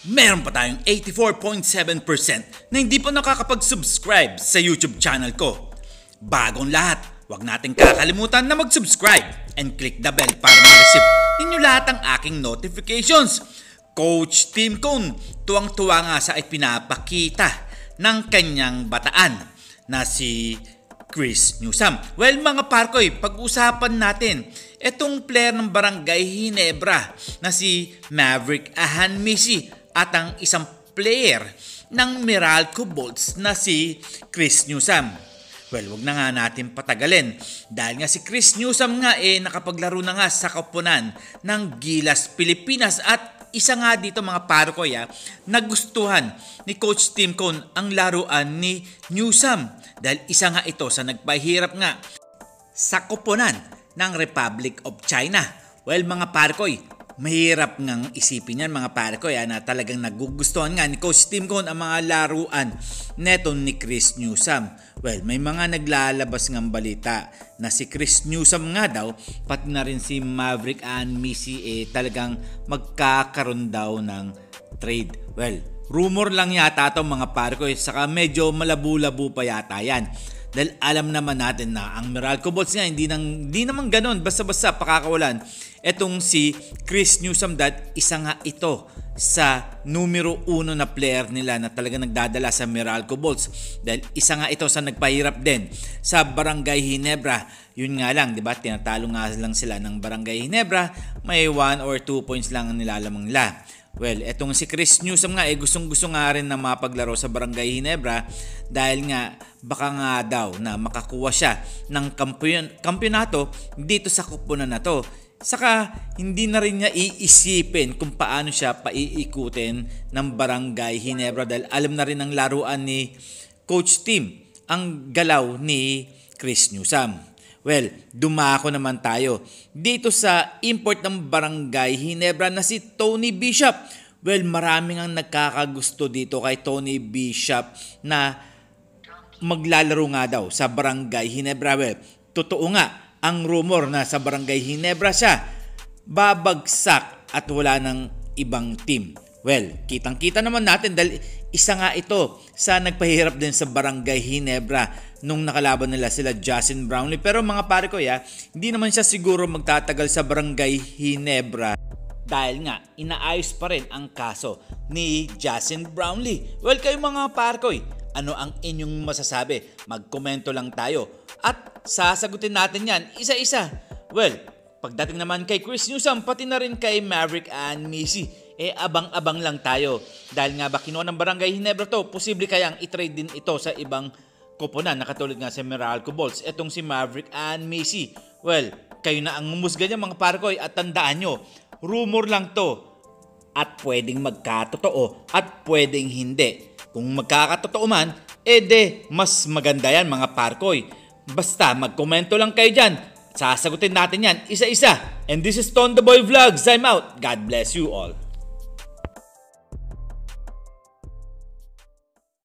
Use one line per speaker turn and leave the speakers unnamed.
Meron pa tayong 84.7% na hindi pa nakakapag-subscribe sa YouTube channel ko. Bagong lahat, huwag natin kakalimutan na mag-subscribe and click the bell para ma-receive ninyo lahat ang aking notifications. Coach Tim Cone, tuwang-tuwa nga sa ipinapakita ng kanyang bataan na si Chris Newsome. Well mga parkoy, pag-usapan natin itong player ng Barangay Ginebra na si Maverick Ahan-Misi at ang isang player ng Meralco Bolts na si Chris Newsome. Well, wag na nga natin patagalin dahil nga si Chris Newsome nga nakapaglaro na nga sa koponan ng Gilas Pilipinas at isa nga dito mga parkoy nagustuhan ni Coach Tim Cone ang laruan ni Newsome dahil isa nga ito sa nagpahirap nga sa koponan ng Republic of China. Well mga parkoy, mahirap ngang isipin yan mga parkoy na talagang nagugustuhan nga ni Coach Tim Cone ang mga laruan neto ni Chris Newsome. Well, may mga naglalabas ngang balita na si Chris Newsome nga daw pati na rin si Maverick Ahan-Misi talagang magkakaroon daw ng trade. Well, rumor lang yata ito mga parkoy, saka medyo malabo-labo pa yata yan. Dahil alam naman natin na ang Meralco Bolts nga hindi naman ganun basta-basta pakakawalan. Etong si Chris Newsome dahil isa nga ito sa numero 1 na player nila na talaga nagdadala sa Meralco Bolts. Dahil isa nga ito sa nagpahirap din sa Barangay Ginebra. Yun nga lang, di ba? Tinatalo nga lang sila ng Barangay Ginebra. May 1 or 2 points lang ang nilalamang nila. Well, etong si Chris Newsome nga gustong-gusto nga rin na mapaglaro sa Barangay Ginebra dahil nga baka nga daw na makakuha siya ng kampyonato dito sa koponan na to. Saka hindi na rin niya iisipin kung paano siya paiikutin ng Barangay Ginebra dahil alam na rin ng laruan ni Coach Tim ang galaw ni Chris Newsome. Well, dumako naman tayo dito sa import ng Barangay Ginebra na si Tony Bishop. Well, maraming ang nagkakagusto dito kay Tony Bishop na maglalaro nga daw sa Barangay Ginebra. Well, totoo nga ang rumor na sa Barangay Ginebra siya babagsak at wala ng ibang team. Well, kitang-kita naman natin dahil isa nga ito sa nagpahirap din sa Barangay Ginebra nung nakalaban nila sila Justin Brownlee. Pero mga pare ko hindi naman siya siguro magtatagal sa Barangay Ginebra dahil nga inaayos pa rin ang kaso ni Justin Brownlee. Well, kayo mga pare ko, ano ang inyong masasabi? Magkomento lang tayo at sasagutin natin yan isa-isa. Well, pagdating naman kay Chris Newsome pati na rin kay Maverick Ahan-Misi, abang-abang lang tayo. Dahil nga ba kinuha ng Barangay Ginebra to, posible kayang i-trade din ito sa ibang koponan na katulad nga sa Meralco Bolts. Etong si Maverick Ahan-Misi. Well, kayo na ang humusga niya mga parkoy at tandaan nyo, rumor lang to at pwedeng magkatotoo at pwedeng hindi. Kung magkakatotoo man, mas maganda yan mga parkoy. Basta magkomento lang kayo dyan. Sasagutin natin yan isa-isa. And this is Ton the Boy Vlogs. I'm out. God bless you all.